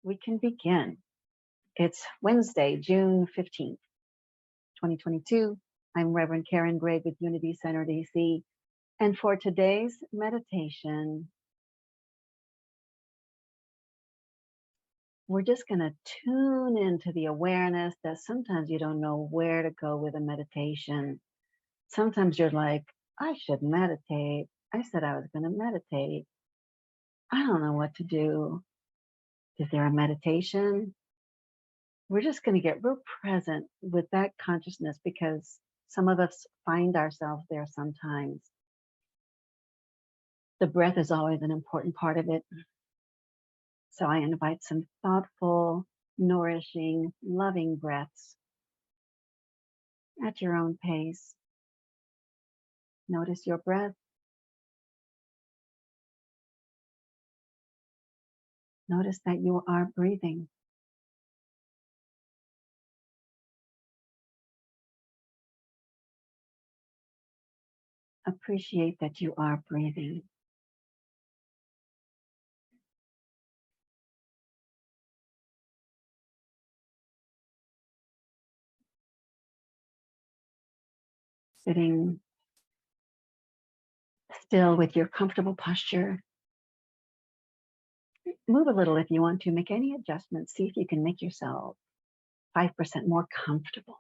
we can begin. It's Wednesday, June 15th, 2022. I'm Rev Karen Gray with Unity Center DC. And for today's meditation, we're just going to tune into the awareness that sometimes you don't know where to go with a meditation. Sometimes you're like, I should meditate. I said I was going to meditate. I don't know what to do. Is there a meditation? We're just going to get real present with that consciousness because some of us find ourselves there sometimes. The breath is always an important part of it. So I invite some thoughtful, nourishing, loving breaths at your own pace. Notice your breath. Notice that you are breathing. Appreciate that you are breathing. Sitting still with your comfortable posture. Move a little if you want to. Make any adjustments. See if you can make yourself 5% more comfortable.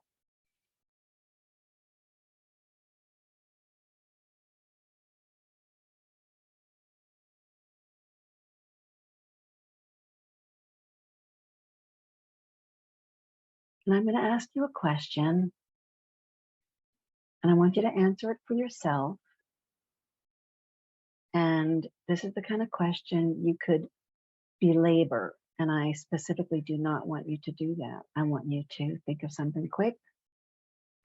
And I'm going to ask you a question, and I want you to answer it for yourself. And this is the kind of question you could belabor, and I specifically do not want you to do that. I want you to think of something quick,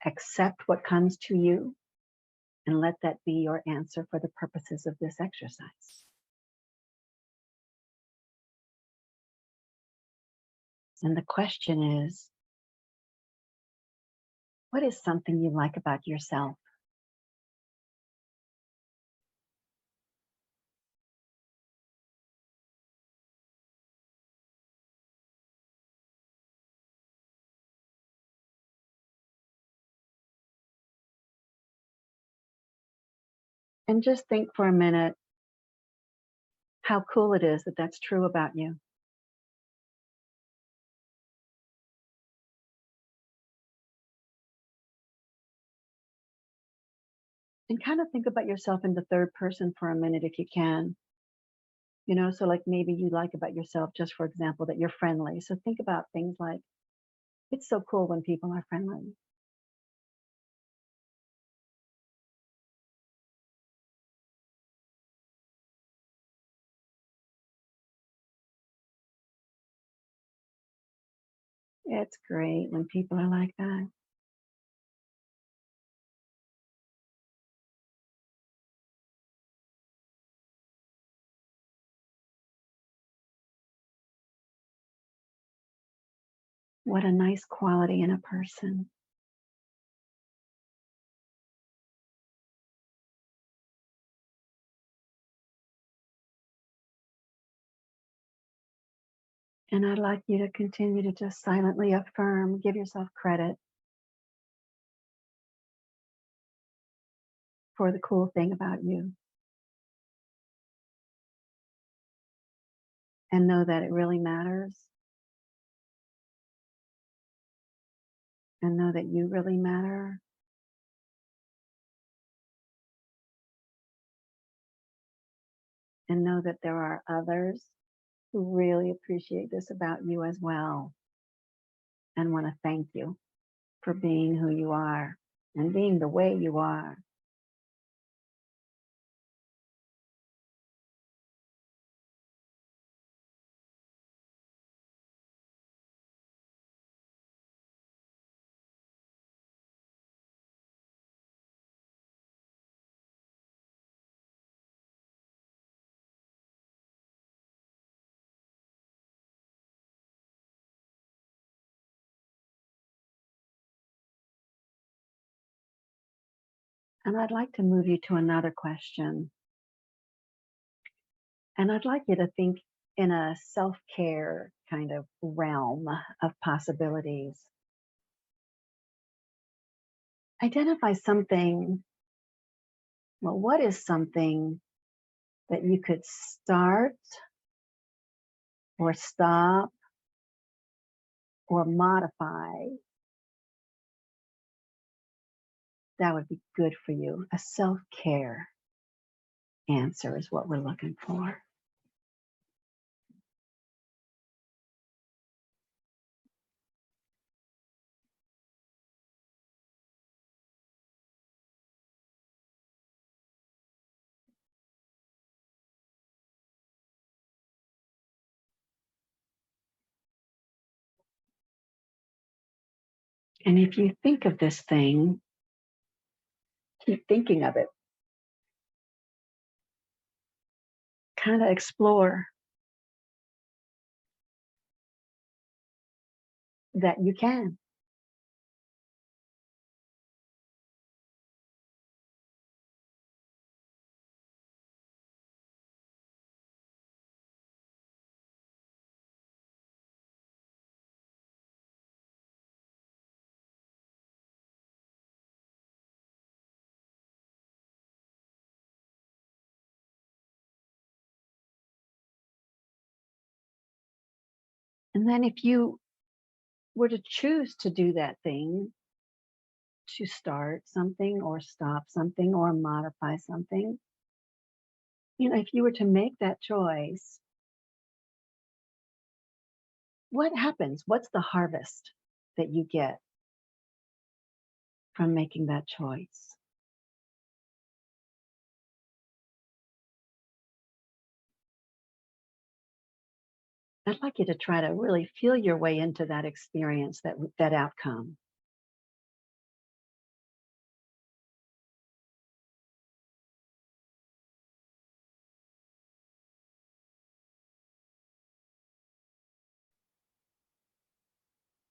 accept what comes to you, and let that be your answer for the purposes of this exercise. And the question is, what is something you like about yourself? And just think for a minute how cool it is that that's true about you. And kind of think about yourself in the third person for a minute if you can. You know, so like maybe you like about yourself, just for example, that you're friendly. So think about things like, it's so cool when people are friendly. It's great when people are like that. What a nice quality in a person. And I'd like you to continue to just silently affirm, give yourself credit for the cool thing about you. And know that it really matters. And know that you really matter. And know that there are others who really appreciate this about you as well. And want to thank you for being who you are and being the way you are. And I'd like to move you to another question. And I'd like you to think in a self-care kind of realm of possibilities. Identify something. Well, what is something that you could start or stop or modify that would be good for you? A self-care answer is what we're looking for. And if you think of this thing, keep thinking of it. Kind of explore that you can. And then if you were to choose to do that thing, to start something or stop something or modify something, if you were to make that choice, what happens? What's the harvest that you get from making that choice? I'd like you to try to really feel your way into that experience, that outcome.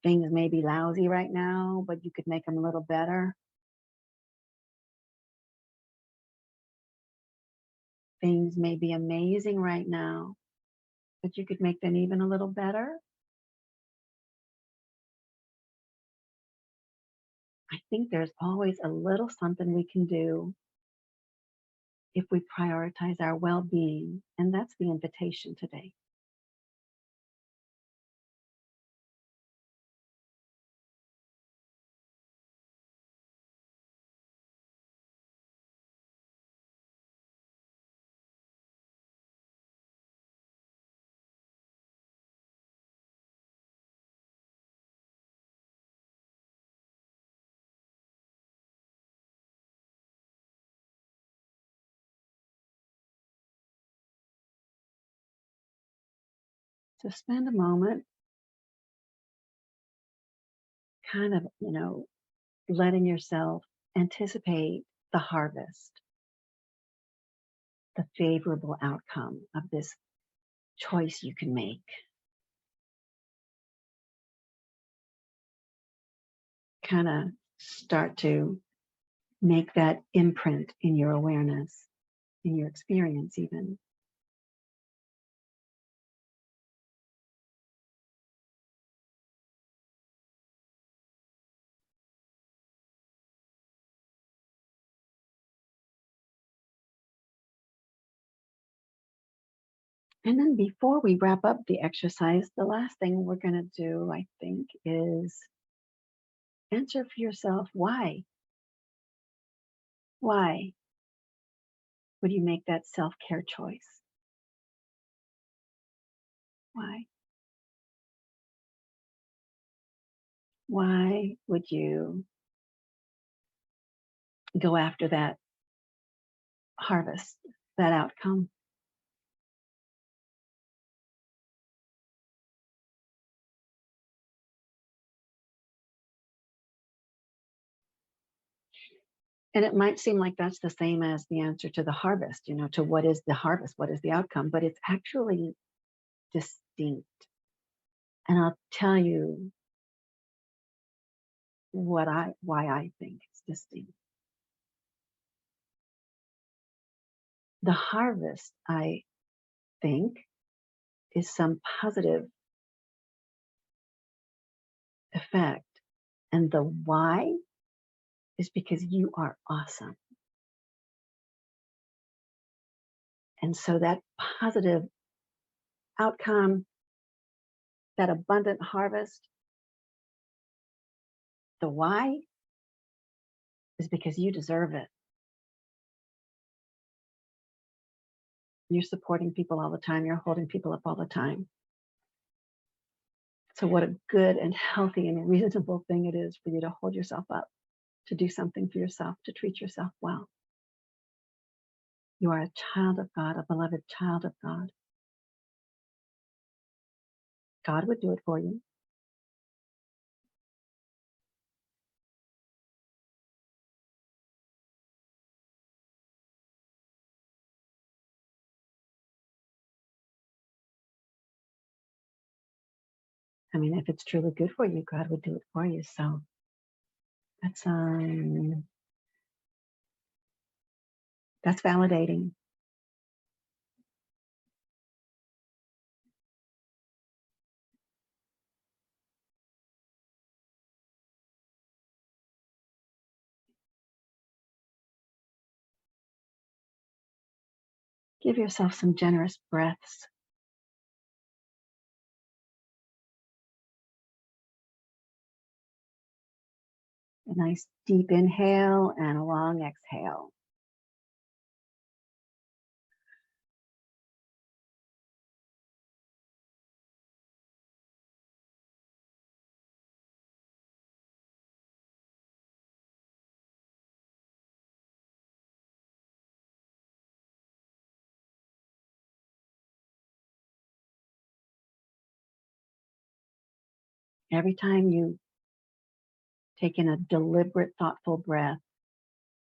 Things may be lousy right now, but you could make them a little better. Things may be amazing right now, but you could make them even a little better. I think there's always a little something we can do if we prioritize our well-being, and that's the invitation today. So spend a moment kind of, letting yourself anticipate the harvest, the favorable outcome of this choice you can make. Kind of start to make that imprint in your awareness, in your experience, even. And then before we wrap up the exercise, the last thing we're going to do, I think, is answer for yourself why. Why would you make that self care choice? Why? Why would you go after that harvest, that outcome? And it might seem like that's the same as the answer to the harvest, to what is the harvest, what is the outcome, but it's actually distinct. And I'll tell you why I think it's distinct. The harvest, I think, is some positive effect. And the why is because you are awesome. And so that positive outcome, that abundant harvest, the why is because you deserve it. You're supporting people all the time. You're holding people up all the time. So what a good and healthy and reasonable thing it is for you to hold yourself up, to do something for yourself, to treat yourself well. You are a child of God, a beloved child of God. God would do it for you. I mean, if it's truly good for you, God would do it for you. So that's validating. Give yourself some generous breaths. A nice deep inhale and a long exhale. Every time you take in a deliberate, thoughtful breath,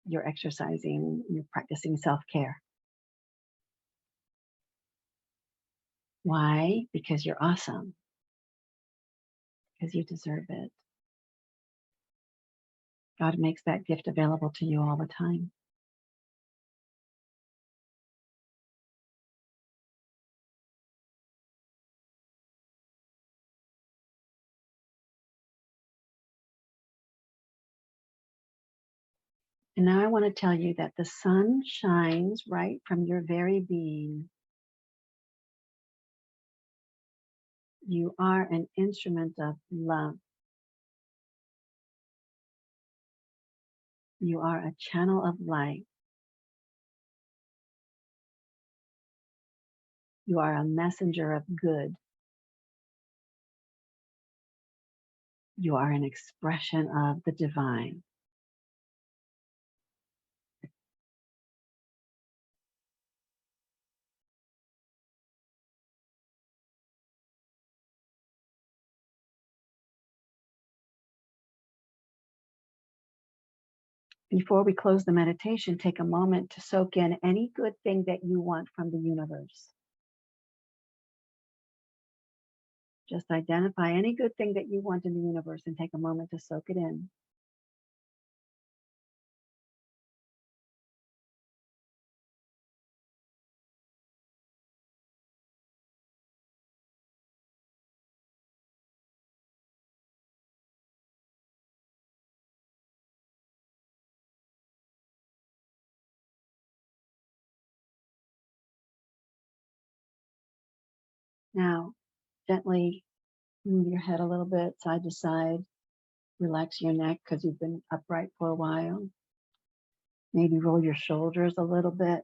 you're exercising, you're practicing self-care. Why? Because you're awesome. Because you deserve it. God makes that gift available to you all the time. And now I want to tell you that the sun shines right from your very being. You are an instrument of love. You are a channel of light. You are a messenger of good. You are an expression of the divine. Before we close the meditation, take a moment to soak in any good thing that you want from the universe. Just identify any good thing that you want in the universe and take a moment to soak it in. Now, gently move your head a little bit side to side. Relax your neck because you've been upright for a while. Maybe roll your shoulders a little bit.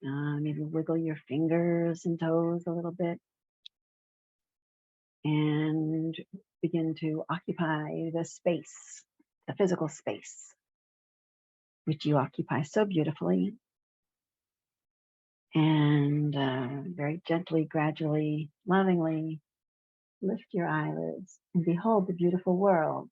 Maybe wiggle your fingers and toes a little bit. And begin to occupy the space, the physical space, which you occupy so beautifully. And very gently, gradually, lovingly lift your eyelids and behold the beautiful world